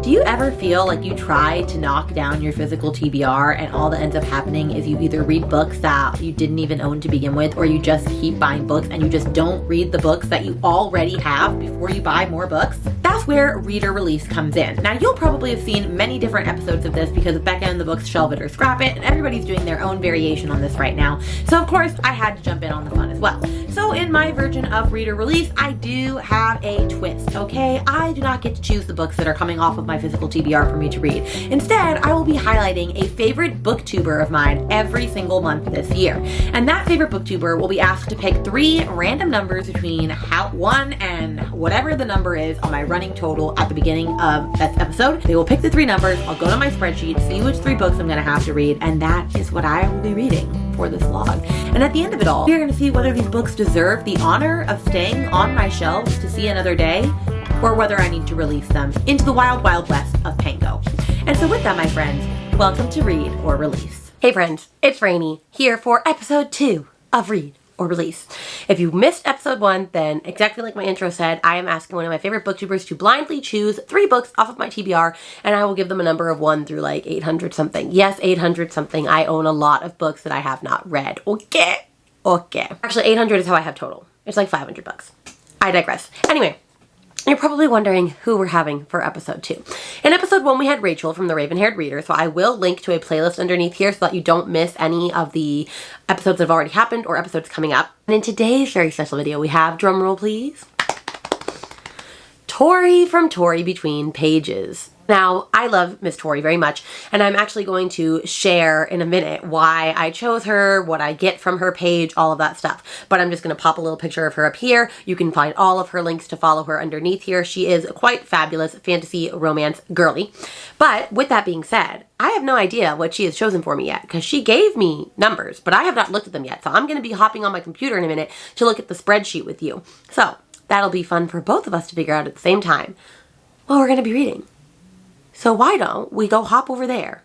Do you ever feel like you try to knock down your physical TBR and all that ends up happening is you either read books that you didn't even own to begin with, or you just keep buying books and you just don't read the books that you already have before you buy more books? That's where reader release comes in. Now, you'll probably have seen many different episodes of this because Becca and the books Shelve It or Scrap It, and everybody's doing their own variation on this right now. So of course, I had to jump in on the fun as well. So in my version of reader release, I do have a twist, okay? I do not get to choose the books that are coming off of my physical TBR for me to read. Instead, I will be highlighting a favorite booktuber of mine every single month this year. And that favorite booktuber will be asked to pick 3 random numbers between 1 and whatever the number is on my running total at the beginning of this episode. They will pick the 3 numbers, I'll go to my spreadsheet, see which 3 books I'm gonna have to read, and that is what I will be reading for this vlog. And at the end of it all, we're gonna see whether these books deserve the honor of staying on my shelves to see another day, or whether I need to release them into the wild, wild west of Pango. And so with that, my friends, welcome to Read or Release. Hey friends, it's Rainy here for episode 2 of Read or Release. If you missed episode 1, then exactly like my intro said, I am asking one of my favorite booktubers to blindly choose 3 books off of my TBR, and I will give them a number of 1 through like 800 something. Yes, 800 something. I own a lot of books that I have not read. Okay. Actually, 800 is how I have total. It's like 500 bucks. I digress. Anyway, you're probably wondering who we're having for episode 2. In episode 1, we had Rachel from the Raven-Haired Reader, so I will link to a playlist underneath here so that you don't miss any of the episodes that have already happened or episodes coming up. And in today's very special video, we have, drumroll please, Tori from Tori Between Pages. Now, I love Miss Tori very much, and I'm actually going to share in a minute why I chose her, what I get from her page, all of that stuff. But I'm just going to pop a little picture of her up here. You can find all of her links to follow her underneath here. She is quite fabulous fantasy romance girly. But with that being said, I have no idea what she has chosen for me yet, because she gave me numbers, but I have not looked at them yet. So I'm going to be hopping on my computer in a minute to look at the spreadsheet with you. So that'll be fun for both of us to figure out at the same time what we're going to be reading. So why don't we go hop over there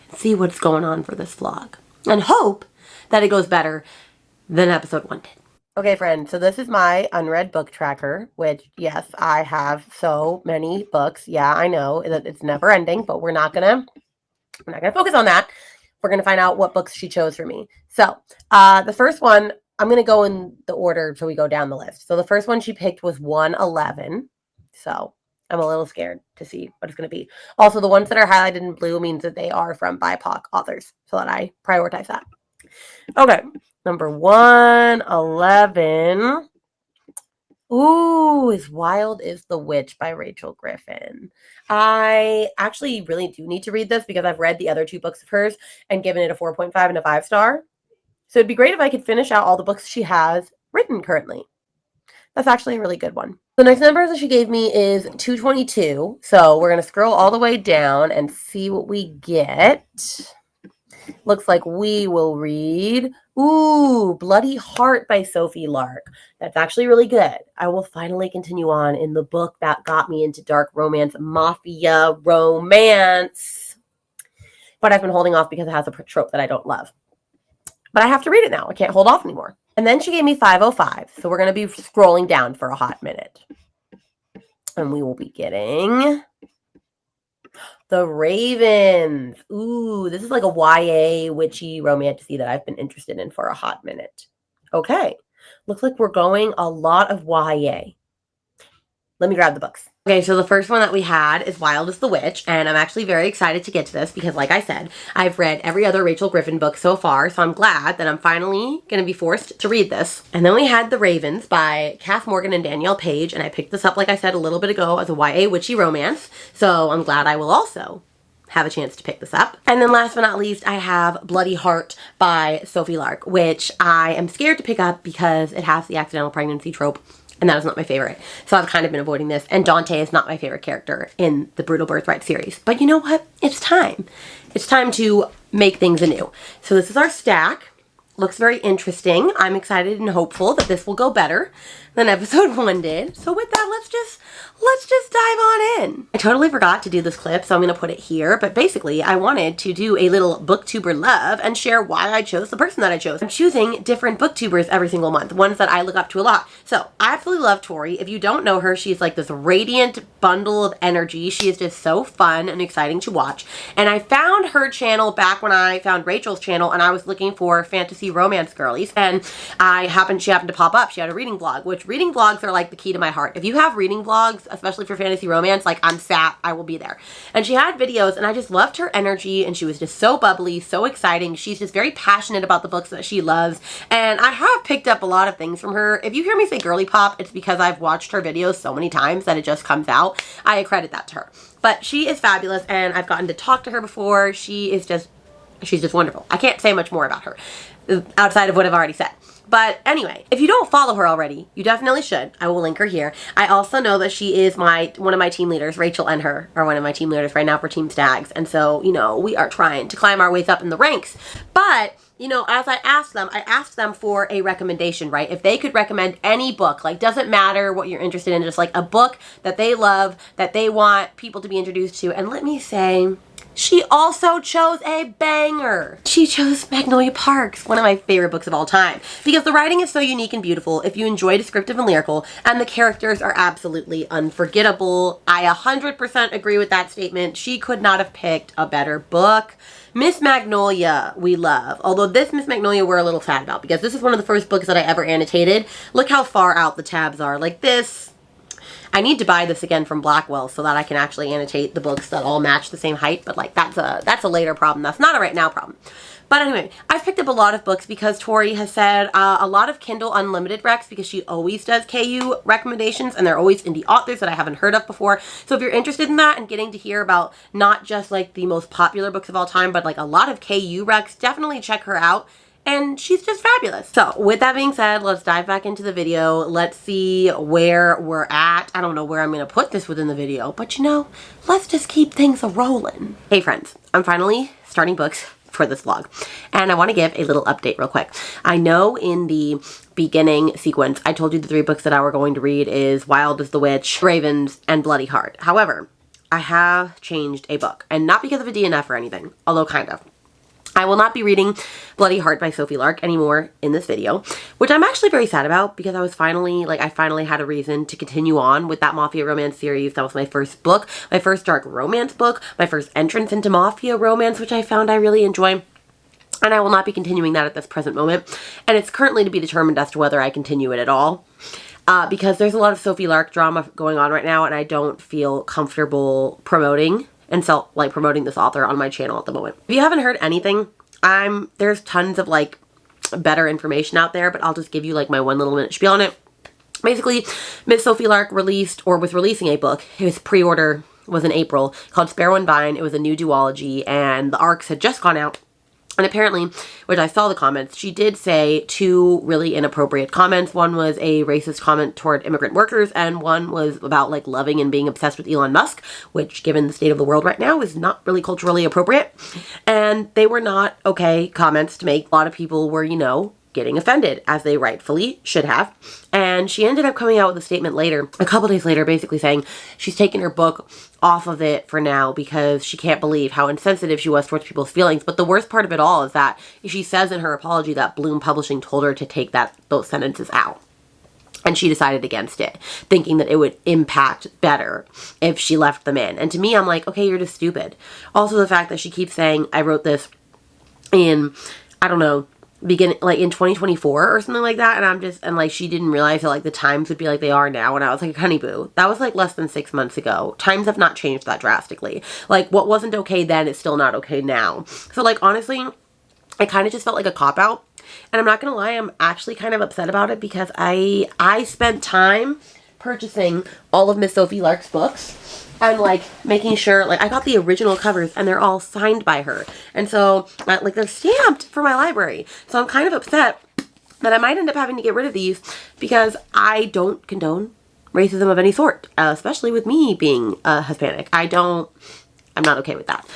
and see what's going on for this vlog and hope that it goes better than episode 1 did. Okay, friends, so this is my unread book tracker, which, yes, I have so many books. Yeah, I know that it's never ending, but we're not gonna focus on that. We're gonna find out what books she chose for me. So the first one, I'm gonna go in the order so we go down the list. So the first one she picked was 111. So I'm a little scared to see what it's going to be. Also, the ones that are highlighted in blue means that they are from BIPOC authors, so that I prioritize that. Okay, number 111. Ooh, As Wild as the Witch by Rachel Griffin. I actually really do need to read this because I've read the other 2 books of hers and given it a 4.5 and a 5-star. So it'd be great if I could finish out all the books she has written currently. That's actually a really good one. The next number that she gave me is 222. So we're going to scroll all the way down and see what we get. Looks like we will read, Bloody Heart by Sophie Lark. That's actually really good. I will finally continue on in the book that got me into dark romance, mafia romance. But I've been holding off because it has a trope that I don't love. But I have to read it now. I can't hold off anymore. And then she gave me 505. So we're going to be scrolling down for a hot minute. And we will be getting The Ravens. Ooh, this is like a YA witchy romantasy that I've been interested in for a hot minute. Okay. Looks like we're going a lot of YA. Let me grab the books. Okay, so the first one that we had is Wild as the Witch, and I'm actually very excited to get to this because, like I said, I've read every other Rachel Griffin book so far, so I'm glad that I'm finally going to be forced to read this. And then we had The Ravens by Kath Morgan and Danielle Page, and I picked this up, like I said, a little bit ago as a YA witchy romance, so I'm glad I will also have a chance to pick this up. And then last but not least, I have Bloody Heart by Sophie Lark, which I am scared to pick up because it has the accidental pregnancy trope. And that is not my favorite. So I've kind of been avoiding this. And Dante is not my favorite character in the Brutal Birthright series. But you know what? It's time. It's time to make things anew. So this is our stack. looks very interesting. I'm excited and hopeful that this will go better than episode 1 did. So with that, let's just dive on in. I totally forgot to do this clip, so I'm gonna put it here, but basically I wanted to do a little booktuber love and share why I chose the person that I chose. I'm choosing different booktubers every single month, ones that I look up to a lot. So I absolutely love Tori. If you don't know her, she's like this radiant bundle of energy. She is just so fun and exciting to watch. And I found her channel back when I found Rachel's channel and I was looking for fantasy romance girlies, and she happened to pop up. She had a reading vlog, which reading vlogs are like the key to my heart. If you have reading vlogs, especially for fantasy romance, like I'm sat, I will be there. And she had videos and I just loved her energy, and she was just so bubbly, so exciting. She's just very passionate about the books that she loves, and I have picked up a lot of things from her. If you hear me say girly pop, it's because I've watched her videos so many times that it just comes out. I accredit that to her. But she is fabulous, and I've gotten to talk to her before. She's just wonderful. I can't say much more about her outside of what I've already said. But anyway, if you don't follow her already, you definitely should. I will link her here. I also know that she is one of my team leaders. Rachel and her are one of my team leaders right now for Team Stags. And so, you know, we are trying to climb our ways up in the ranks. But, you know, as I asked them for a recommendation, right? If they could recommend any book, like doesn't matter what you're interested in, just like a book that they love, that they want people to be introduced to. And let me say, she also chose a banger. She chose Magnolia Parks, one of my favorite books of all time, because the writing is so unique and beautiful if you enjoy descriptive and lyrical, and the characters are absolutely unforgettable. I 100% agree with that statement. She could not have picked a better book. Miss Magnolia, we love. Although this Miss Magnolia we're a little sad about, because this is one of the first books that I ever annotated. Look how far out the tabs are. Like this. I need to buy this again from Blackwell so that I can actually annotate the books that all match the same height, but like that's a later problem. That's not a right now problem. But anyway, I've picked up a lot of books because Tori has said a lot of Kindle Unlimited recs, because she always does KU recommendations, and they're always indie authors that I haven't heard of before. So if you're interested in that and getting to hear about not just like the most popular books of all time, but like a lot of KU recs, definitely check her out. And she's just fabulous. So with that being said, let's dive back into the video. Let's see where we're at. I don't know where I'm gonna put this within the video, but you know, let's just keep things a-rolling. Hey friends, I'm finally starting books for this vlog, and I want to give a little update real quick. I know in the beginning sequence, I told you the 3 books that I were going to read is Wild as the Witch, Ravens, and Bloody Heart. However, I have changed a book, and not because of a DNF or anything, although kind of. I will not be reading Bloody Heart by Sophie Lark anymore in this video, which I'm actually very sad about, because I finally had a reason to continue on with that Mafia romance series. That was my first book, my first dark romance book, my first entrance into Mafia romance, which I found I really enjoy. And I will not be continuing that at this present moment. And it's currently to be determined as to whether I continue it at all. Because there's a lot of Sophie Lark drama going on right now, and I don't feel comfortable promoting this author on my channel at the moment. If you haven't heard anything, there's tons of like better information out there, but I'll just give you like my 1 little minute spiel on it. Basically, Miss Sophie Lark was releasing a book. His pre-order was in April, called Sparrow and Vine. It was a new duology, and the arcs had just gone out. And apparently, which I saw the comments, she did say 2 really inappropriate comments. One was a racist comment toward immigrant workers, and one was about like loving and being obsessed with Elon Musk, which given the state of the world right now is not really culturally appropriate. And they were not okay comments to make. A lot of people were, you know, getting offended, as they rightfully should have. And she ended up coming out with a statement later, a couple days later, basically saying she's taken her book off of it for now because she can't believe how insensitive she was towards people's feelings. But the worst part of it all is that she says in her apology that Bloom Publishing told her to take those sentences out. And she decided against it, thinking that it would impact better if she left them in. And to me, I'm like, okay, you're just stupid. Also, the fact that she keeps saying, I wrote this in, I don't know, beginning like in 2024 or something like that, and like she didn't realize that like the times would be like they are now, and I was like, honey boo, that was like less than 6 months ago. Times have not changed that drastically. Like what wasn't okay then is still not okay now. So like honestly, it kind of just felt like a cop-out, and I'm not gonna lie, I'm actually kind of upset about it, because I spent time purchasing all of Miss Sophie Lark's books and like making sure, like I got the original covers and they're all signed by her, and so like they're stamped for my library. So I'm kind of upset that I might end up having to get rid of these, because I don't condone racism of any sort, especially with me being Hispanic. I'm not okay with that.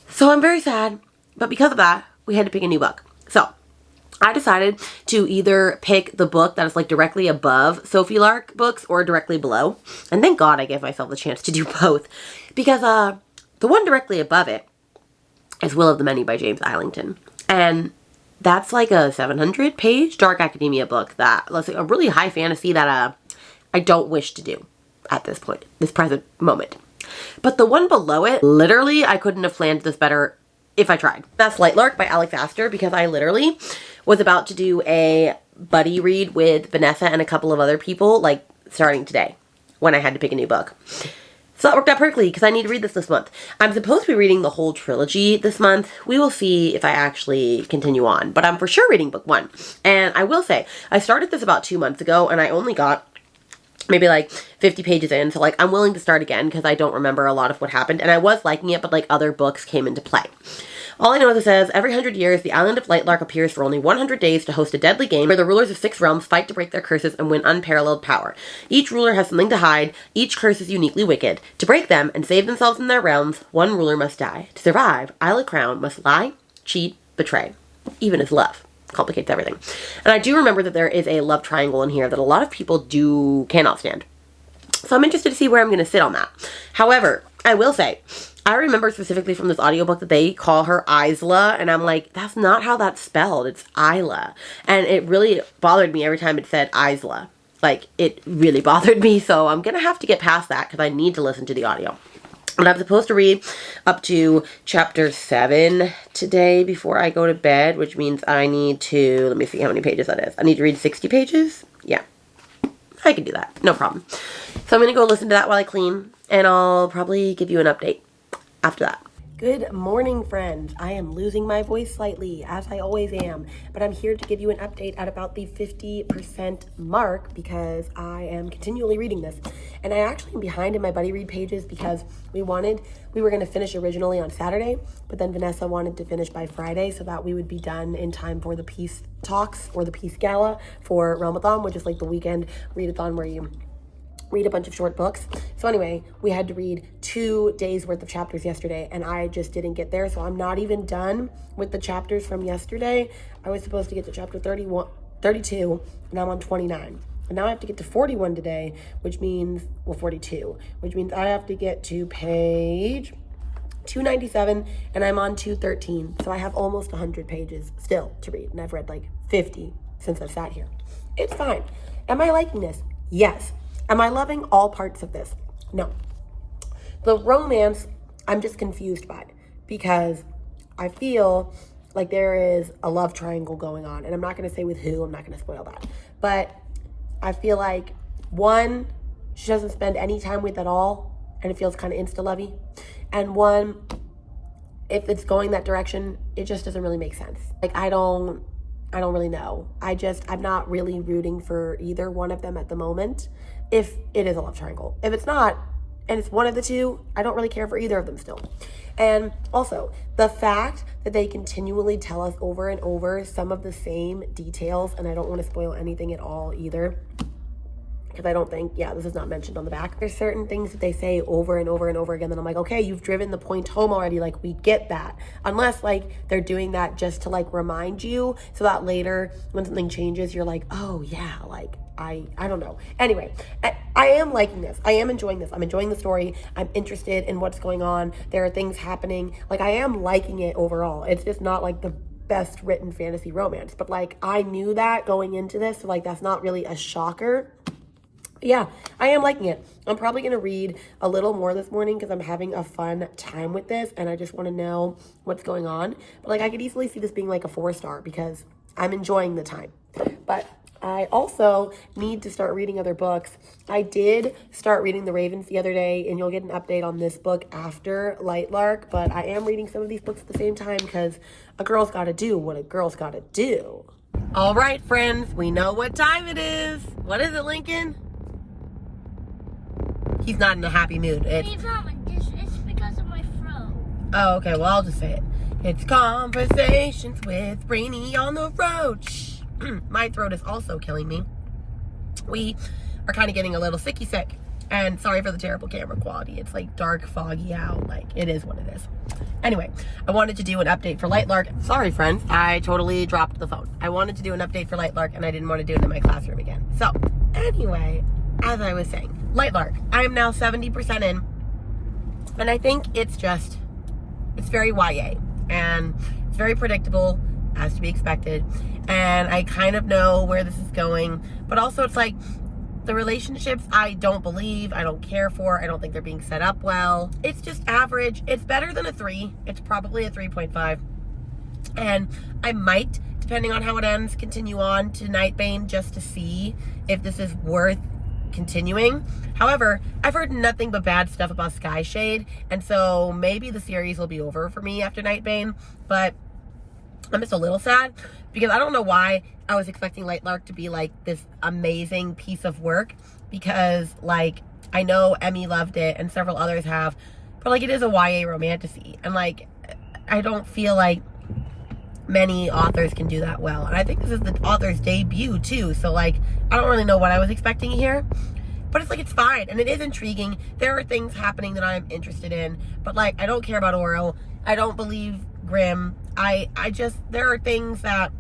So I'm very sad, but because of that, we had to pick a new book. So I decided to either pick the book that is like directly above Sophie Lark books or directly below. And thank God I gave myself the chance to do both. Because the one directly above it is Will of the Many by James Islington. And that's like a 700-page dark academia book that looks like a really high fantasy that I don't wish to do at this point, this present moment. But the one below it, literally, I couldn't have planned this better if I tried. That's Lightlark by Alex Astor, because I literally was about to do a buddy read with Vanessa and a couple of other people, like, starting today, when I had to pick a new book. So that worked out perfectly, because I need to read this month. I'm supposed to be reading the whole trilogy this month. We will see if I actually continue on, but I'm for sure reading book 1. And I will say, I started this about 2 months ago, and I only got maybe like 50 pages in, so like I'm willing to start again because I don't remember a lot of what happened, and I was liking it, but like other books came into play. All I know is it says, every 100 years, the island of Lightlark appears for only 100 days to host a deadly game where the rulers of 6 realms fight to break their curses and win unparalleled power. Each ruler has something to hide, each curse is uniquely wicked. To break them and save themselves in their realms, one ruler must die. To survive, Isla Crown must lie, cheat, betray. Even his love complicates everything. And I do remember that there is a love triangle in here that a lot of people cannot stand. So I'm interested to see where I'm going to sit on that. However, I will say, I remember specifically from this audiobook that they call her Isla, and I'm like, that's not how that's spelled. It's Isla. And it really bothered me every time it said Isla. Like, it really bothered me, so I'm going to have to get past that because I need to listen to the audio. And I'm supposed to read up to chapter 7 today before I go to bed, which means I need to, let me see how many pages that is. I need to read 60 pages? Yeah, I can do that. No problem. So I'm going to go listen to that while I clean, and I'll probably give you an update after that. Good morning, friends. I am losing my voice slightly, as I always am, but I'm here to give you an update at about the 50% mark because I am continually reading this. And I actually am behind in my buddy read pages because we were going to finish originally on Saturday, but then Vanessa wanted to finish by Friday so that we would be done in time for the Peace Talks or the Peace Gala for Realmathon, which is like the weekend readathon where you read a bunch of short books. So anyway, we had to read 2 days worth of chapters yesterday, and I just didn't get there, so I'm not even done with the chapters from yesterday. I was supposed to get to chapter 32, and I'm on 29. And now I have to get to 41 today, which means, well, 42, which means I have to get to page 297, and I'm on 213. So I have almost 100 pages still to read, and I've read like 50 since I've sat here. It's fine. Am I liking this? Yes. Am I loving all parts of this? No. The romance, I'm just confused by because I feel like there is a love triangle going on, and I'm not going to say with who, I'm not going to spoil that, but I feel like one, she doesn't spend any time with at all, and it feels kind of insta-lovey, and one, if it's going that direction, it just doesn't really make sense. Like, I don't really know. I'm not really rooting for either one of them at the moment, if it is a love triangle. If it's not, and it's one of the two, I don't really care for either of them still. And also, the fact that they continually tell us over and over some of the same details, and I don't want to spoil anything at all either, because I don't think, this is not mentioned on the back. There's certain things that they say over and over and over again that I'm like, okay, you've driven the point home already, like, we get that. Unless, like, they're doing that just to, like, remind you, so that later, when something changes, you're like, oh, yeah, like, I don't know. Anyway, I am liking this. I am enjoying this. I'm enjoying the story. I'm interested in what's going on. There are things happening. Like, I am liking it overall. It's just not, like, the best written fantasy romance. But, like, I knew that going into this, so, like, that's not really a shocker. Yeah, I am liking it. I'm probably going to read a little more this morning because I'm having a fun time with this, and I just want to know what's going on. But, like, I could easily see this being, like, a 4-star because I'm enjoying the time. But I also need to start reading other books. I did start reading The Ravens the other day, and you'll get an update on this book after Lightlark, but I am reading some of these books at the same time because a girl's got to do what a girl's got to do. All right, friends, we know what time it is. What is it, Lincoln? He's not in a happy mood. It's because of my throat. Oh, okay, well, I'll just say it. It's Conversations with Brainy on the Road. Shh. My throat is also killing me. We are kind of getting a little sicky sick. And sorry for the terrible camera quality. It's like dark, foggy out. Like, it is what it is. Anyway, I wanted to do an update for Lightlark. Sorry, friends, I totally dropped the phone. I wanted to do an update for Lightlark, and I didn't want to do it in my classroom again. So, anyway, as I was saying, Lightlark, I am now 70% in, and I think it's very YA, and it's very predictable, as to be expected, and I kind of know where this is going, but also it's like, the relationships I don't believe, I don't care for, I don't think they're being set up well. It's just average. It's better than a 3. It's probably a 3.5. And I might, depending on how it ends, continue on to Nightbane just to see if this is worth continuing. However, I've heard nothing but bad stuff about Skyshade, and so maybe the series will be over for me after Nightbane, but I'm just a little sad because I don't know why I was expecting Lightlark to be like this amazing piece of work, because like I know Emmy loved it and several others have, but like it is a YA romantasy, and like I don't feel like many authors can do that well, and I think this is the author's debut too, so like I don't really know what I was expecting here, but it's like it's fine and it is intriguing. There are things happening that I'm interested in, but like I don't care about Oro, I don't believe Grimm, I just, there are things that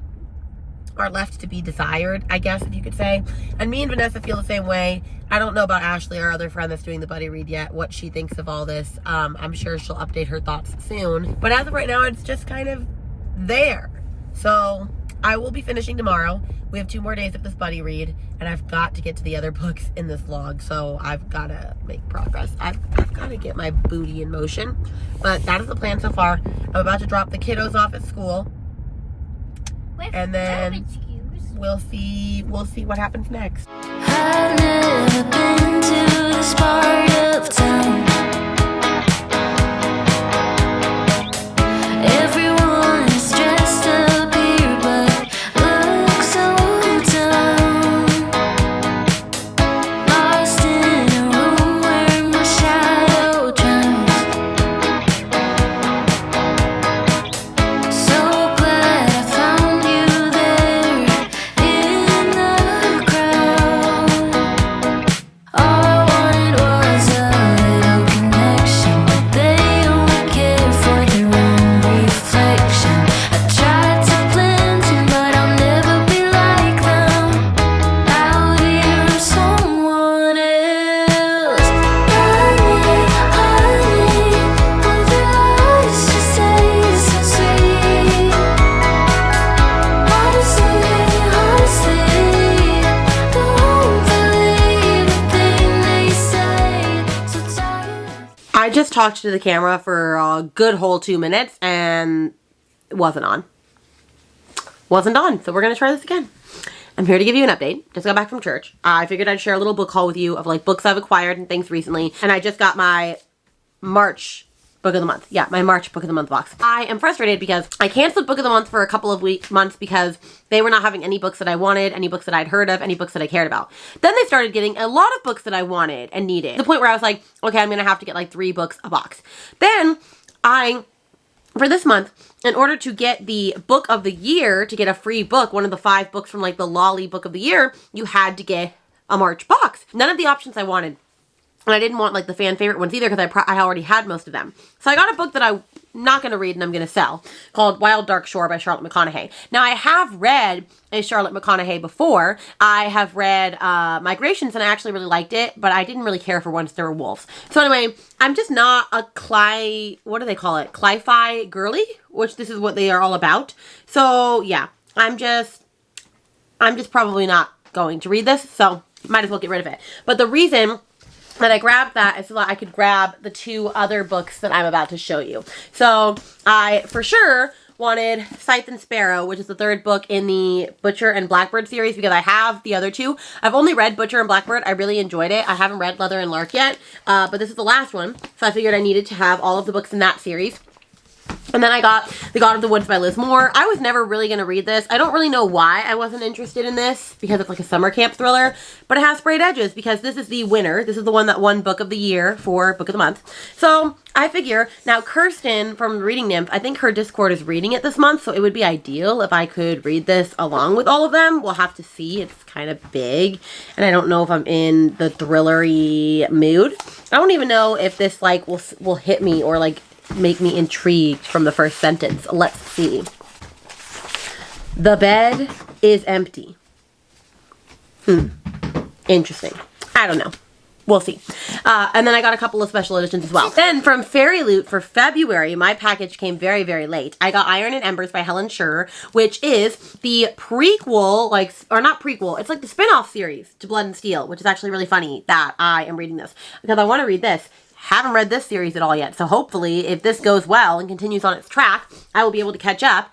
are left to be desired, I guess, if you could say. And me and Vanessa feel the same way. I don't know about Ashley, our other friend that's doing the buddy read, yet, what she thinks of all this. I'm sure she'll update her thoughts soon. But as of right now, it's just kind of there. So I will be finishing tomorrow. We have 2 more days of this buddy read, and I've got to get to the other books in this vlog, so I've got to make progress. I've got to get my booty in motion. But that is the plan so far. I'm about to drop the kiddos off at school, and then we'll see what happens next. I've never been to this part of town. Everyone is dressed up here, but looks so dumb. Lost in a room where my shadow drowns. So glad I found you there in the crowd. All I wanted was a little connection, but they only care for their own reflection. I tried to blend in, but I'll never be like them. Out here I'm someone else. Honey, all their eyes just taste so sweet. Honestly, don't believe a thing they say. So tired. I just talked to the camera for a good whole 2 minutes and it wasn't on. Wasn't on, so we're gonna try this again. I'm here to give you an update. Just got back from church. I figured I'd share a little book haul with you of like books I've acquired and things recently. And I just got my March book of the month. Yeah, my March book of the month box. I am frustrated because I canceled book of the month for a couple of months because they were not having any books that I wanted, any books that I'd heard of, any books that I cared about. Then they started getting a lot of books that I wanted and needed. To the point where I was like, okay, I'm gonna have to get like 3 books a box. Then for this month, in order to get the book of the year, to get a free book, one of the 5 books from like the Lolly book of the year, you had to get a March box. None of the options I wanted. And I didn't want like the fan favorite ones either because I already had most of them. So I got a book that I'm not going to read and I'm going to sell called Wild Dark Shore by Charlotte McConaughey. Now I have read a Charlotte McConaughey before. I have read Migrations and I actually really liked it, but I didn't really care for Once There Were Wolves. So anyway, I'm just not a what do they call it? Cli-fi girly, which this is what they are all about. So yeah, I'm just probably not going to read this, so might as well get rid of it. But the reason that I grabbed that is so that I could grab the 2 other books that I'm about to show you. So I for sure wanted Scythe and Sparrow, which is the 3rd book in the Butcher and Blackbird series, because I have the other 2. I've only read Butcher and Blackbird. I really enjoyed it. I haven't read Leather and Lark yet, but this is the last one. So I figured I needed to have all of the books in that series. And then I got The God of the Woods by Liz Moore. I was never really going to read this. I don't really know why I wasn't interested in this, because it's like a summer camp thriller, but it has sprayed edges because this is the winner. This is the one that won Book of the Year for Book of the Month. So I figure, now Kirsten from Reading Nymph, I think her Discord is reading it this month, so it would be ideal if I could read this along with all of them. We'll have to see. It's kind of big, and I don't know if I'm in the thrillery mood. I don't even know if this like will hit me or like make me intrigued from the first sentence. Let's see. The bed is empty. Interesting. I don't know. We'll see. And then I got a couple of special editions as well. Then from Fairy Loot for February, my package came very, very late. I got Iron and Embers by Helen Scher, which is the prequel, or not prequel, it's like the spin-off series to Blood and Steel, which is actually really funny that I am reading this because I want to read this. Haven't read this series at all yet. So hopefully if this goes well and continues on its track, I will be able to catch up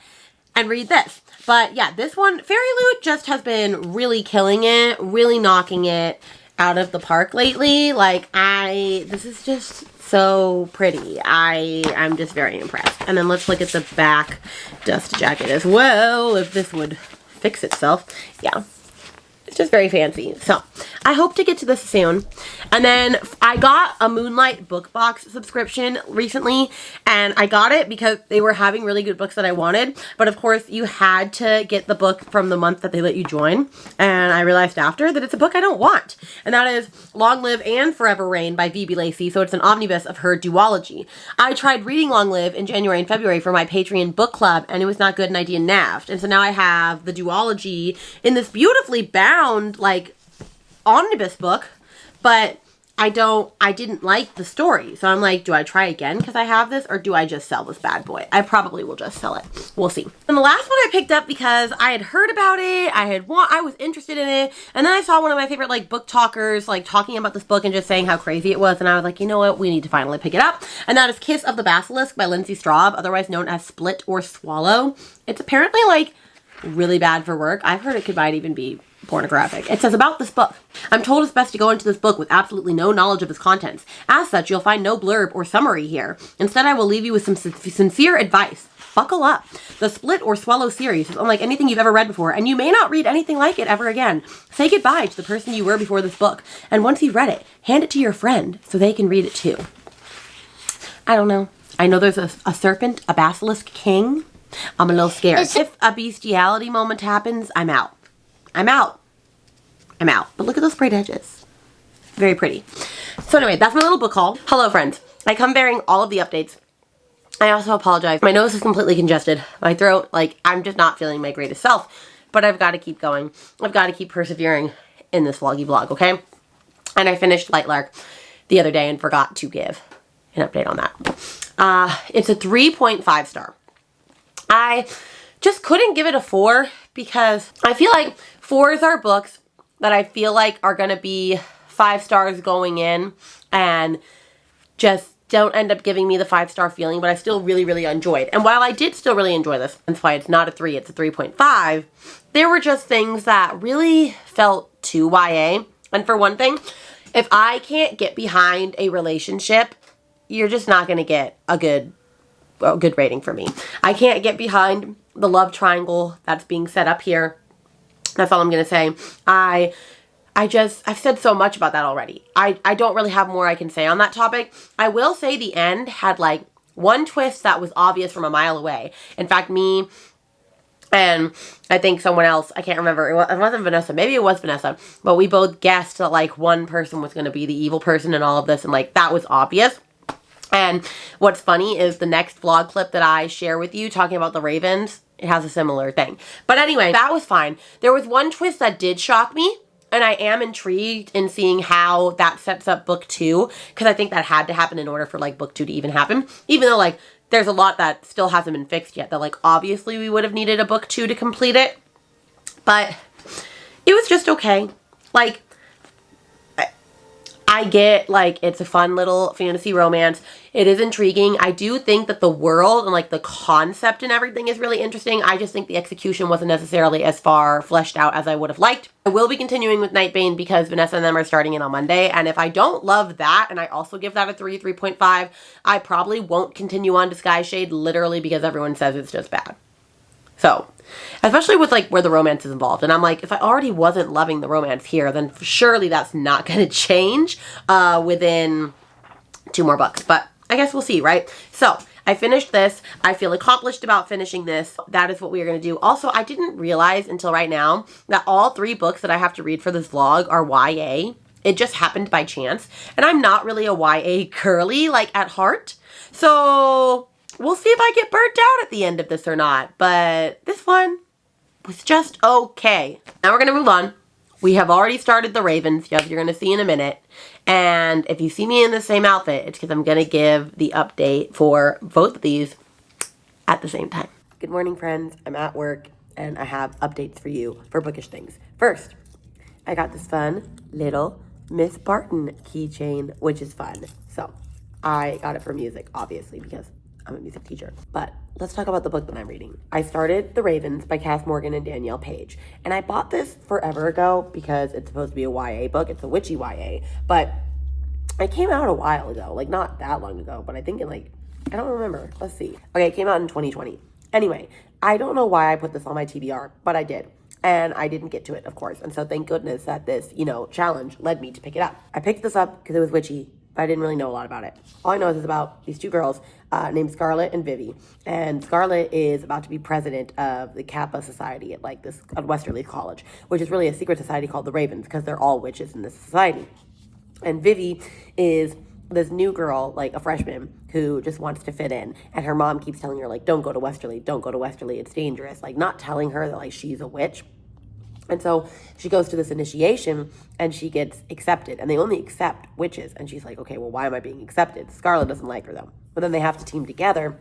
and read this. But yeah, this one, Fairy Loot just has been really killing it, really knocking it out of the park lately. Like, this is just so pretty. I'm just very impressed. And then let's look at the back dust jacket as well, if this would fix itself. Yeah. It's just very fancy. So I hope to get to this soon. And then I got a Moonlight book box subscription recently, and I got it because they were having really good books that I wanted. But of course you had to get the book from the month that they let you join. And I realized after that it's a book I don't want. And that is Long Live and Forever Rain by V.B. Lacey. So it's an omnibus of her duology. I tried reading Long Live in January and February for my Patreon book club, and it was not good and I DNF'd. And so now I have the duology in this beautifully bound like omnibus book, but I didn't like the story. So I'm like, do I try again because I have this, or do I just sell this bad boy? I probably will just sell it. We'll see. And the last one I picked up because I had heard about it, I was interested in it, and then I saw one of my favorite like book talkers like talking about this book and just saying how crazy it was, and I was like, you know what, we need to finally pick it up. And that is Kiss of the Basilisk by Lindsay Straub, otherwise known as Split or Swallow. It's apparently like really bad for work. I've heard it might even be pornographic. It says about this book, I'm told it's best to go into this book with absolutely no knowledge of its contents. As such, you'll find no blurb or summary here. Instead, I will leave you with some sincere advice. Buckle up. The Split or Swallow series is unlike anything you've ever read before, and you may not read anything like it ever again. Say goodbye to the person you were before this book, and once you've read it, hand it to your friend so they can read it too. I don't know. I know there's a serpent, a basilisk king. I'm a little scared. If a bestiality moment happens, I'm out. I'm out. But look at those sprayed edges. Very pretty. So anyway, that's my little book haul. Hello, friends. I come bearing all of the updates. I also apologize. My nose is completely congested. My throat, I'm just not feeling my greatest self. But I've got to keep going. I've got to keep persevering in this vloggy vlog, okay? And I finished Lightlark the other day and forgot to give an update on that. It's a 3.5 star. I just couldn't give it a 4 because I feel like 4s are books that I feel like are going to be 5 stars going in and just don't end up giving me the 5-star feeling, but I still really, really enjoyed. And while I did still really enjoy this, that's why it's not a 3, it's a 3.5, there were just things that really felt too YA. And for one thing, if I can't get behind a relationship, you're just not going to get a good rating for me. I can't get behind the love triangle that's being set up here. That's all I'm going to say. I've said so much about that already. I don't really have more I can say on that topic. I will say the end had like one twist that was obvious from a mile away. In fact, me and I think someone else, I can't remember, it wasn't Vanessa, maybe it was Vanessa, but we both guessed that like one person was going to be the evil person in all of this, and like that was obvious. And what's funny is the next vlog clip that I share with you talking about the Ravens, it has a similar thing. But anyway, that was fine. There was one twist that did shock me, and I am intrigued in seeing how that sets up book 2, because I think that had to happen in order for like book 2 to even happen. Even though like there's a lot that still hasn't been fixed yet, that like obviously we would have needed a book 2 to complete it. But it was just okay. Like, I get, like, it's a fun little fantasy romance. It is intriguing. I do think that the world and, like, the concept and everything is really interesting. I just think the execution wasn't necessarily as far fleshed out as I would have liked. I will be continuing with Nightbane because Vanessa and them are starting it on Monday. And if I don't love that, and I also give that a 3.5, I probably won't continue on to Sky Shade literally because everyone says it's just bad. So, especially with like where the romance is involved. And I'm like, if I already wasn't loving the romance here, then surely that's not going to change within 2 more books. But I guess we'll see, right? So, I finished this. I feel accomplished about finishing this. That is what we are going to do. Also, I didn't realize until right now that all 3 books that I have to read for this vlog are YA. It just happened by chance. And I'm not really a YA girly, like, at heart. So we'll see if I get burnt out at the end of this or not. But this one was just okay. Now we're going to move on. We have already started the Ravens. Yes, you're going to see in a minute. And if you see me in the same outfit, it's because I'm going to give the update for both of these at the same time. Good morning, friends. I'm at work, and I have updates for you for bookish things. First, I got this fun little Miss Barton keychain, which is fun. So I got it for music, obviously, because I'm a music teacher. But let's talk about the book that I'm reading. I started The Ravens by Cass Morgan and Danielle Page. And I bought this forever ago because it's supposed to be a YA book. It's a witchy YA. But it came out a while ago. Like, not that long ago. But I think I don't remember. Let's see. Okay, it came out in 2020. Anyway, I don't know why I put this on my TBR, but I did. And I didn't get to it, of course. And so thank goodness that this, challenge led me to pick it up. I picked this up because it was witchy, but I didn't really know a lot about it. All I know is it's about these two girls named Scarlett and Vivi. And Scarlett is about to be president of the Kappa Society at Westerly College, which is really a secret society called the Ravens because they're all witches in this society. And Vivi is this new girl, like a freshman, who just wants to fit in. And her mom keeps telling her, like, don't go to Westerly, it's dangerous. Like, not telling her that, like, she's a witch. And so she goes to this initiation and she gets accepted. And they only accept witches. And she's like, okay, well, why am I being accepted? Scarlett doesn't like her, though. But then they have to team together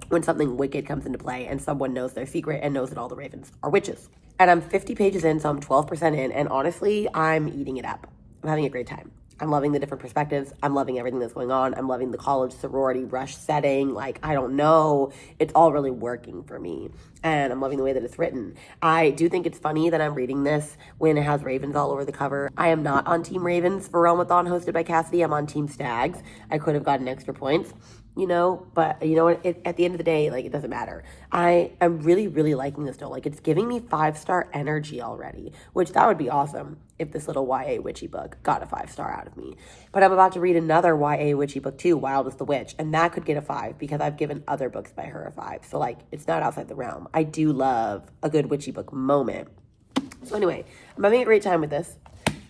when something wicked comes into play and someone knows their secret and knows that all the Ravens are witches. And I'm 50 pages in, so I'm 12% in. And honestly, I'm eating it up. I'm having a great time. I'm loving the different perspectives. I'm loving everything that's going on. I'm loving the college sorority rush setting. Like, I don't know. It's all really working for me. And I'm loving the way that it's written. I do think it's funny that I'm reading this when it has ravens all over the cover. I am not on Team Ravens for Realmathon hosted by Cassidy. I'm on Team Stags. I could have gotten extra points, but you know what? At the end of the day, like, it doesn't matter. I am really, really liking this though. Like, it's giving me 5-star energy already, which that would be awesome if this little YA witchy book got a 5-star out of me. But I'm about to read another YA witchy book too, Wild as the Witch, and that could get a 5 because I've given other books by her a 5. So, like, it's not outside the realm. I do love a good witchy book moment. So anyway, I'm having a great time with this.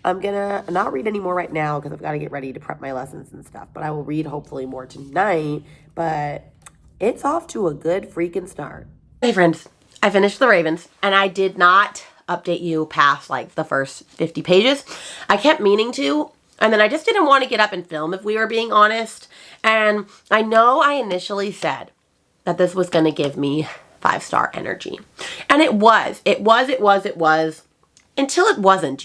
I'm gonna not read any more right now because I've got to get ready to prep my lessons and stuff. But I will read hopefully more tonight. But it's off to a good freaking start. Hey friends, I finished The Ravens and I did not update you past like the first 50 pages. I kept meaning to, and then I just didn't want to get up and film if we were being honest. And I know I initially said that this was going to give me 5-star energy. And it was until it wasn't,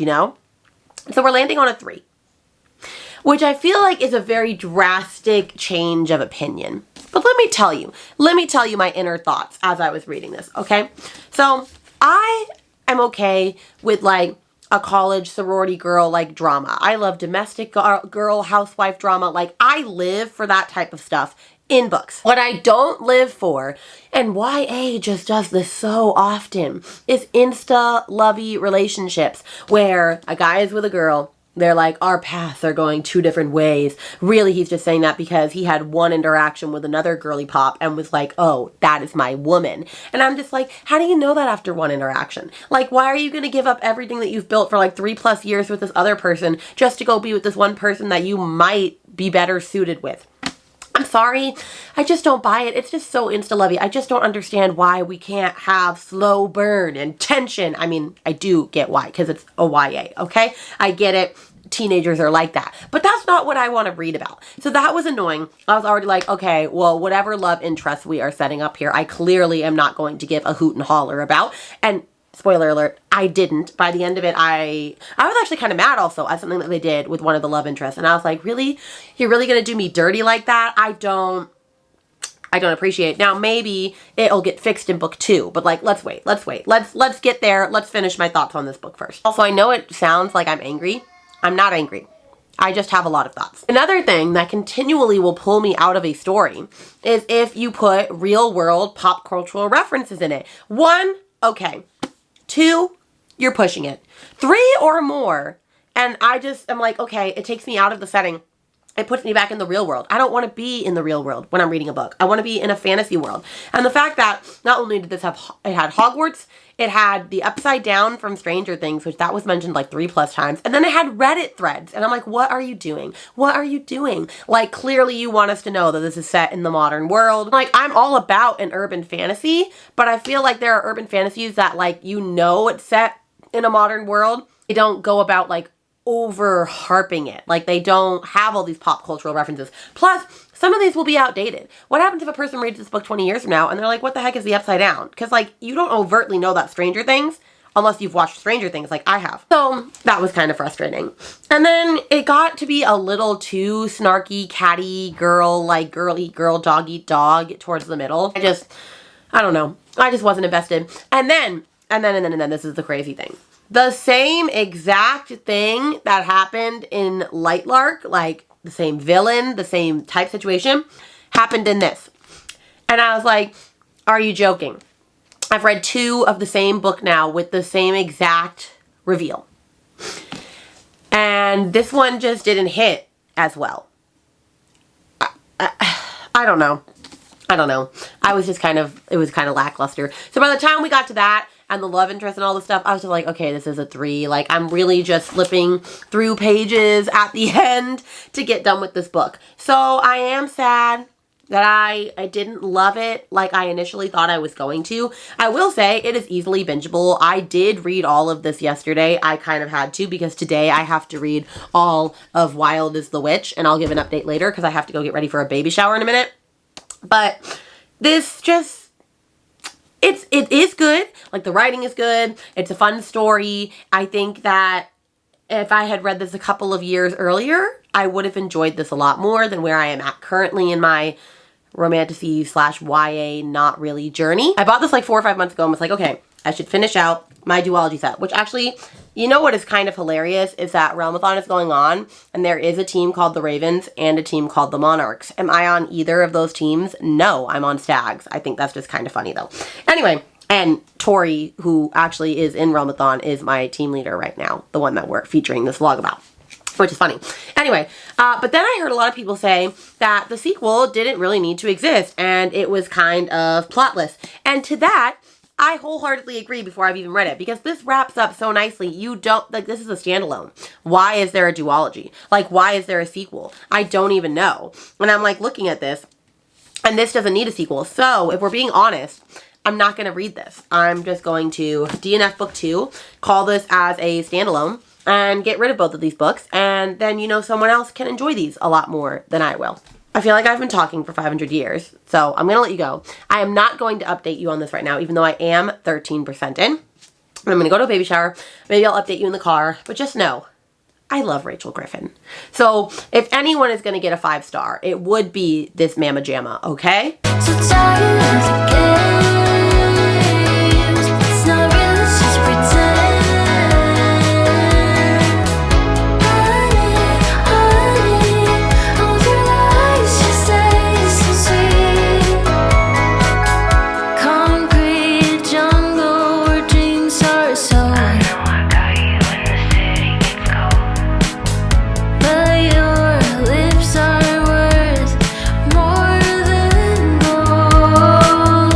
So we're landing on a 3, which I feel like is a very drastic change of opinion. But let me tell you my inner thoughts as I was reading this, okay? So I am okay with like a college sorority girl like drama. I love domestic girl housewife drama. Like, I live for that type of stuff in books. What I don't live for, and YA just does this so often, is insta-lovey relationships where a guy is with a girl. They're like, our paths are going 2 different ways. Really, he's just saying that because he had one interaction with another girly pop and was like, oh, that is my woman. And I'm just like, how do you know that after one interaction? Like, why are you going to give up everything that you've built for like 3+ years with this other person just to go be with this one person that you might be better suited with? I'm sorry, I just don't buy it. It's just so insta-lovey. I just don't understand why we can't have slow burn and tension. I mean, I do get why, because it's a YA, okay? I get it. Teenagers are like that. But that's not what I want to read about. So that was annoying. I was already like, okay, well, whatever love interest we are setting up here, I clearly am not going to give a hoot and holler about. And spoiler alert, I didn't. By the end of it, I was actually kind of mad also at something that they did with one of the love interests. And I was like, really? You're really going to do me dirty like that? I don't appreciate it. Now, maybe it'll get fixed in book 2, but like, let's wait. Let's get there. Let's finish my thoughts on this book first. Also, I know it sounds like I'm angry. I'm not angry. I just have a lot of thoughts. Another thing that continually will pull me out of a story is if you put real world pop cultural references in it. 1, okay. 2, you're pushing it. 3 or more, and I just am like, okay, it takes me out of the setting. it puts me back in the real world. I don't want to be in the real world when I'm reading a book. I want to be in a fantasy world. And the fact that not only did this have, it had Hogwarts, it had the Upside Down from Stranger Things, which that was mentioned like 3+ times. And then it had Reddit threads. And I'm like, what are you doing? What are you doing? Like, clearly you want us to know that this is set in the modern world. Like, I'm all about an urban fantasy, but I feel like there are urban fantasies that, like, you know it's set in a modern world. They don't go about, like, over harping it. Like, they don't have all these pop cultural references. Plus, some of these will be outdated. What happens if a person reads this book 20 years from now and they're like, what the heck is the Upside Down? Because, like, you don't overtly know that Stranger Things unless you've watched Stranger Things like I have. So that was kind of frustrating. And then it got to be a little too snarky, catty girl, like girly girl, dog eat dog towards the middle. I don't know. I just wasn't invested. And then this is the crazy thing. The same exact thing that happened in Lightlark, like the same villain, the same type situation, happened in this. And I was like, are you joking? I've read 2 of the same book now with the same exact reveal. And this one just didn't hit as well. I don't know. I was just it was kind of lackluster. So by the time we got to that, and the love interest and all this stuff, I was just like, okay, this is a 3. Like, I'm really just flipping through pages at the end to get done with this book. So I am sad that I didn't love it like I initially thought I was going to. I will say it is easily bingeable. I did read all of this yesterday. I kind of had to because today I have to read all of Wild is the Witch, and I'll give an update later because I have to go get ready for a baby shower in a minute. But this just... It is good. Like, the writing is good. It's a fun story. I think that if I had read this a couple of years earlier, I would have enjoyed this a lot more than where I am at currently in my romantasy/YA not really journey. I bought this like 4 or 5 months ago and was like, okay, I should finish out my duology set, which actually, you know what is kind of hilarious is that Realmathon is going on and there is a team called the Ravens and a team called the Monarchs. Am I on either of those teams? No, I'm on Stags. I think that's just kind of funny though. Anyway, and Tori, who actually is in Realmathon, is my team leader right now, the one that we're featuring this vlog about, which is funny. Anyway, but then I heard a lot of people say that the sequel didn't really need to exist and it was kind of plotless. And to that, I wholeheartedly agree before I've even read it, because this wraps up so nicely. You don't, like, this is a standalone. Why is there a duology? Like, why is there a sequel? I don't even know. And I'm like looking at this, and this doesn't need a sequel. So if we're being honest, I'm not going to read this. I'm just going to DNF book 2, call this as a standalone, and get rid of both of these books. And then, you know, someone else can enjoy these a lot more than I will. I feel like I've been talking for 500 years, so I'm going to let you go. I am not going to update you on this right now, even though I am 13% in. I'm going to go to a baby shower. Maybe I'll update you in the car, but just know, I love Rachel Griffin. So if anyone is going to get a 5-star, it would be this Mama Jamma, okay? So tired of the games. It's not real, it's just pretend. Honey, all your lies just taste so sweet. Concrete jungle where dreams are sold. But your lips are worth more than gold.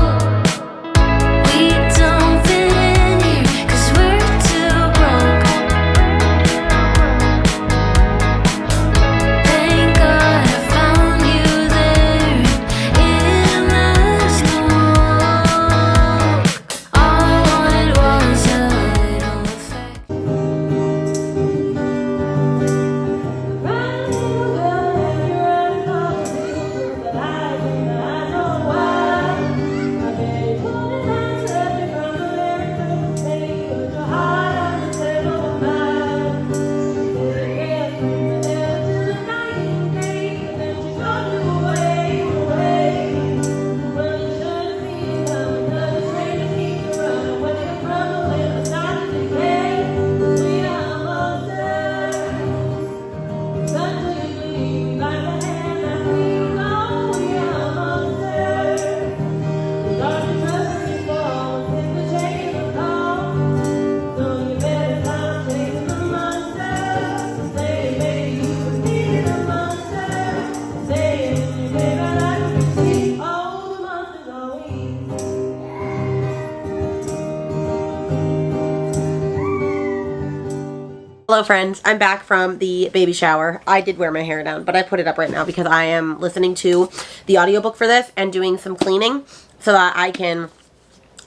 Hello friends, I'm back from the baby shower. I did wear my hair down, but I put it up right now because I am listening to the audiobook for this and doing some cleaning so that I can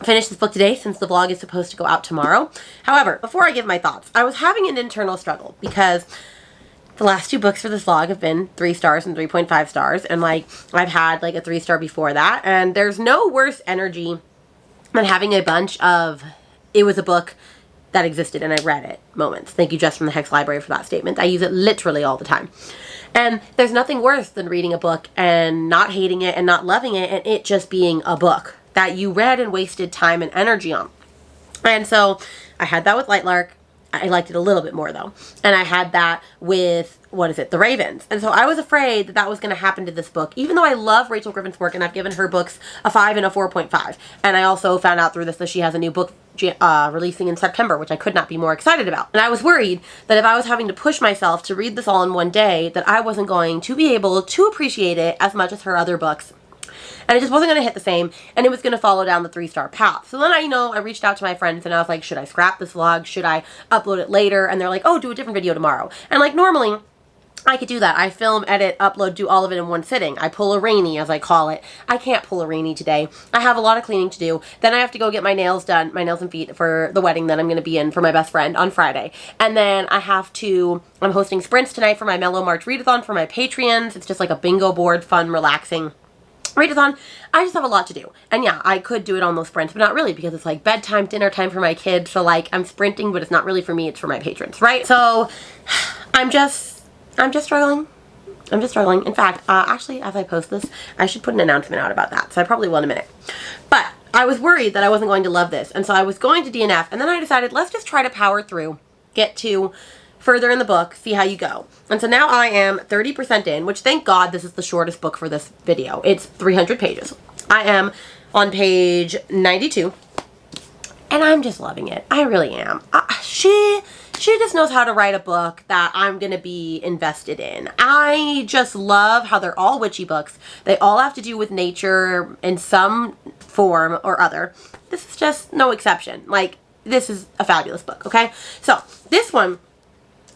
finish this book today since the vlog is supposed to go out tomorrow. However, before I give my thoughts, I was having an internal struggle because the last 2 books for this vlog have been 3 stars and 3.5 stars, and like I've had like a 3-star before that, and there's no worse energy than having a bunch of it was a book that existed and I read it moments. Thank you, Jess from the Hex Library, for that statement. I use it literally all the time. And there's nothing worse than reading a book and not hating it and not loving it and it just being a book that you read and wasted time and energy on. And so I had that with Lightlark. I liked it a little bit more though. And I had that with, The Ravens. And so I was afraid that that was going to happen to this book, even though I love Rachel Griffin's work and I've given her books a 5 and a 4.5. And I also found out through this that she has a new book releasing in September, which I could not be more excited about. And I was worried that if I was having to push myself to read this all in one day, that I wasn't going to be able to appreciate it as much as her other books. And it just wasn't going to hit the same, and it was going to follow down the 3-star path. So then I reached out to my friends, and I was like, should I scrap this vlog? Should I upload it later? And they're like, oh, do a different video tomorrow. And like normally, I could do that. I film, edit, upload, do all of it in one sitting. I pull a rainy, as I call it. I can't pull a rainy today. I have a lot of cleaning to do. Then I have to go get my nails done, my nails and feet for the wedding that I'm going to be in for my best friend on Friday. And then I'm hosting sprints tonight for my Mellow March readathon for my Patreons. It's just like a bingo board, fun, relaxing readathon. I just have a lot to do. And yeah, I could do it on those sprints, but not really because it's like bedtime, dinner time for my kids. So like I'm sprinting, but it's not really for me, it's for my patrons, right? So I'm just struggling. I'm just struggling. In fact, actually, as I post this, I should put an announcement out about that. So I probably will in a minute. But I was worried that I wasn't going to love this. And so I was going to DNF. And then I decided, let's just try to power through, get to further in the book, see how you go. And so now I am 30% in, which thank God this is the shortest book for this video. It's 300 pages. I am on page 92. And I'm just loving it. I really am. She just knows how to write a book that I'm going to be invested in. I just love how they're all witchy books. They all have to do with nature in some form or other. This is just no exception. Like, this is a fabulous book, okay? So, this one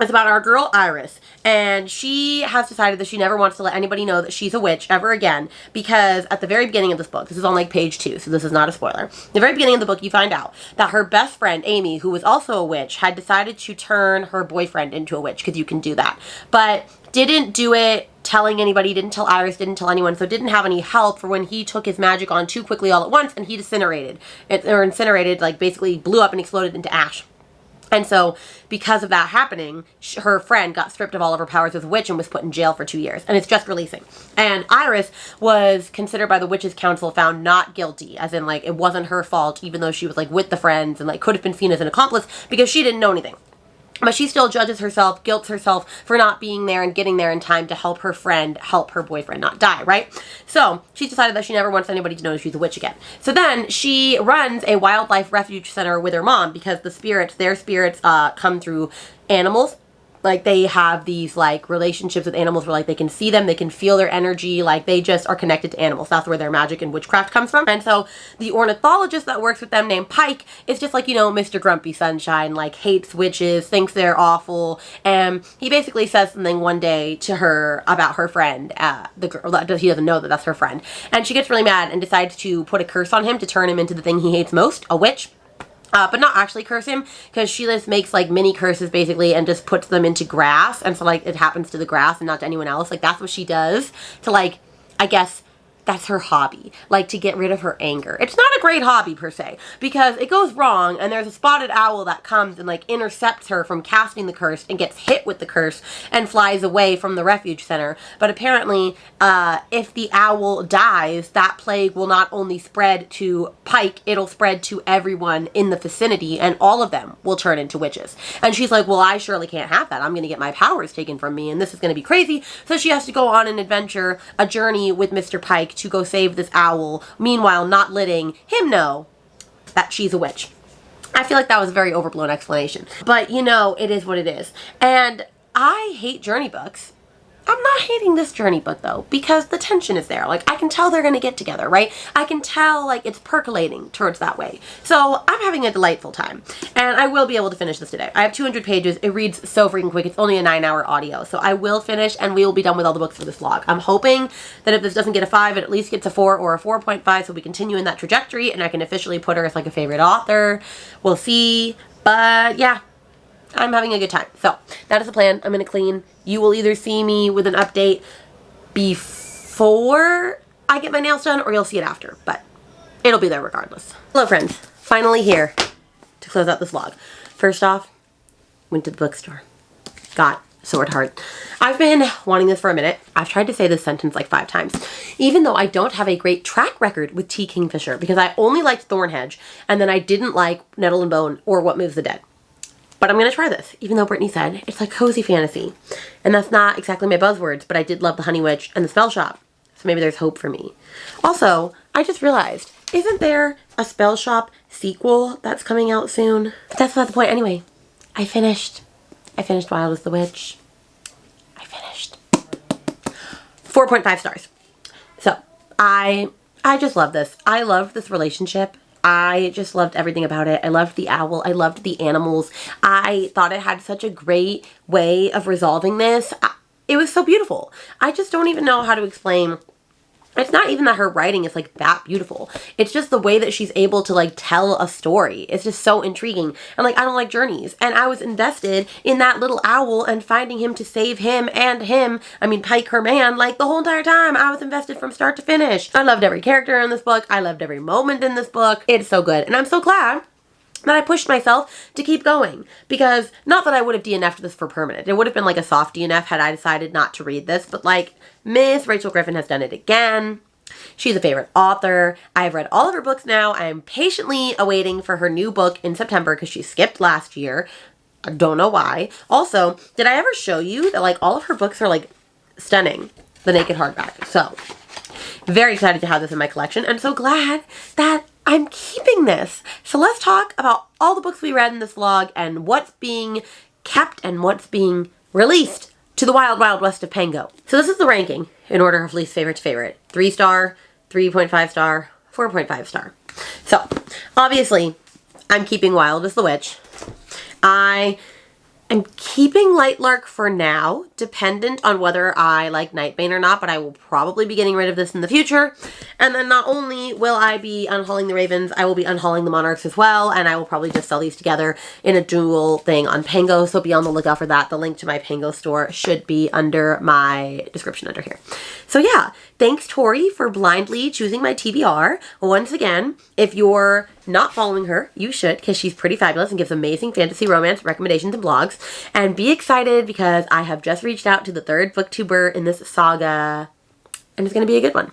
is about our girl Iris, and she has decided that she never wants to let anybody know that she's a witch ever again, because at the very beginning of this book, this is on like page 2, so this is not a spoiler. At the very beginning of the book, you find out that her best friend, Amy, who was also a witch, had decided to turn her boyfriend into a witch, because you can do that, but didn't do it telling anybody, didn't tell Iris, didn't tell anyone, so didn't have any help for when he took his magic on too quickly all at once, and he incinerated, like basically blew up and exploded into ash. And so, because of that happening, her friend got stripped of all of her powers as a witch and was put in jail for 2 years. And it's just releasing. And Iris was considered by the Witches' Council found not guilty. As in, like, it wasn't her fault, even though she was, like, with the friends and, like, could have been seen as an accomplice because she didn't know anything. But she still judges herself, guilts herself for not being there and getting there in time to help her friend, help her boyfriend not die, right? So she's decided that she never wants anybody to know she's a witch again. So then she runs a wildlife refuge center with her mom because their spirits come through animals. Like, they have these, like, relationships with animals where, like, they can see them, they can feel their energy, like, they just are connected to animals. That's where their magic and witchcraft comes from. And so the ornithologist that works with them, named Pike, is just, like, you know, Mr. Grumpy Sunshine, like, hates witches, thinks they're awful, and he basically says something one day to her about her friend, the girl, that he doesn't know that that's her friend. And she gets really mad and decides to put a curse on him to turn him into the thing he hates most, a witch. But not actually curse him, because she just makes, like, mini curses, basically, and just puts them into grass, and so, like, it happens to the grass and not to anyone else. Like, that's what she does to, like, I guess that's her hobby, like, to get rid of her anger. It's not a great hobby, per se, because it goes wrong, and there's a spotted owl that comes and, like, intercepts her from casting the curse and gets hit with the curse and flies away from the refuge center. But apparently, if the owl dies, that plague will not only spread to Pike, it'll spread to everyone in the vicinity, and all of them will turn into witches. And she's like, well, I surely can't have that. I'm going to get my powers taken from me, and this is going to be crazy. So she has to go on an adventure, a journey with Mr. Pike to go save this owl, meanwhile not letting him know that she's a witch. I feel like that was a very overblown explanation, but you know, it is what it is. And I hate journey books. I'm not hating this journey book though, because the tension is there. Like, I can tell they're gonna get together, right? I can tell, like, it's percolating towards that way. So I'm having a delightful time, and I will be able to finish this today. I have 200 pages. It reads so freaking quick. It's only a 9-hour audio, so I will finish, and we will be done with all the books for this vlog. I'm hoping that if this doesn't get a 5, it at least gets a 4 or a 4.5, so we continue in that trajectory, and I can officially put her as like a favorite author. We'll see, but yeah. I'm having a good time. So that is the plan. I'm going to clean. You will either see me with an update before I get my nails done, or you'll see it after, but it'll be there regardless. Hello friends, finally here to close out this vlog. First off, went to the bookstore. Got Sword Heart. I've been wanting this for a minute. I've tried to say this sentence like 5 times. Even though I don't have a great track record with T. Kingfisher, because I only liked Thornhedge, and then I didn't like Nettle and Bone or What Moves the Dead. But I'm going to try this, even though Brittany said it's like cozy fantasy. And that's not exactly my buzzwords, but I did love The Honey Witch and The Spell Shop. So maybe there's hope for me. Also, I just realized, isn't there a Spell Shop sequel that's coming out soon? But that's not the point. Anyway, I finished Wild as the Witch. I finished. 4.5 stars. So, I just love this. I love this relationship. I just loved everything about it. I loved the owl. I loved the animals. I thought it had such a great way of resolving this. It was so beautiful. I just don't even know how to explain. It's not even that her writing is like that beautiful. It's just the way that she's able to like tell a story. It's just so intriguing. And like, I don't like journeys. And I was invested in that little owl and finding him to save him and Pike, her man, like the whole entire time. I was invested from start to finish. I loved every character in this book. I loved every moment in this book. It's so good. And I'm so glad that I pushed myself to keep going, because not that I would have DNF'd this for permanent. It would have been like a soft DNF had I decided not to read this, but like Miss Rachel Griffin has done it again. She's a favorite author. I've read all of her books now. I'm patiently awaiting for her new book in September because she skipped last year. I don't know why. Also, did I ever show you that like all of her books are like stunning? The naked hardback. So, very excited to have this in my collection. I'm so glad that I'm keeping this. So let's talk about all the books we read in this vlog and what's being kept and what's being released to the wild, wild west of Pango. So this is the ranking in order of least favorite to favorite. 3 star, 3.5 star, 4.5 star. So obviously I'm keeping Wild as the Witch. I am keeping Lightlark for now, dependent on whether I like Nightbane or not, but I will probably be getting rid of this in the future. And then not only will I be unhauling the Ravens, I will be unhauling the Monarchs as well, and I will probably just sell these together in a dual thing on Pango, so be on the lookout for that. The link to my Pango store should be under my description under here. So yeah, thanks Tori for blindly choosing my TBR. Once again, if you're not following her, you should, because she's pretty fabulous and gives amazing fantasy romance recommendations and blogs. And be excited because I have just reached out to the 3rd booktuber in this saga, and it's going to be a good one.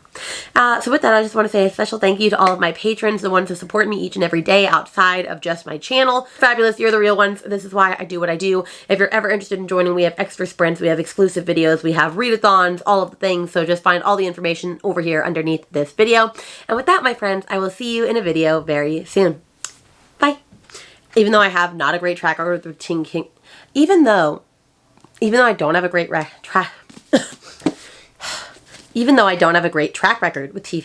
So with that, I just want to say a special thank you to all of my patrons, the ones who support me each and every day outside of just my channel. Fabulous, you're the real ones. This is why I do what I do. If you're ever interested in joining, we have extra sprints, we have exclusive videos, we have readathons, all of the things. So just find all the information over here underneath this video. And with that, my friends, I will see you in a video very soon. Bye. Even though I have not a great track record with King, even though I don't have a great track record with T.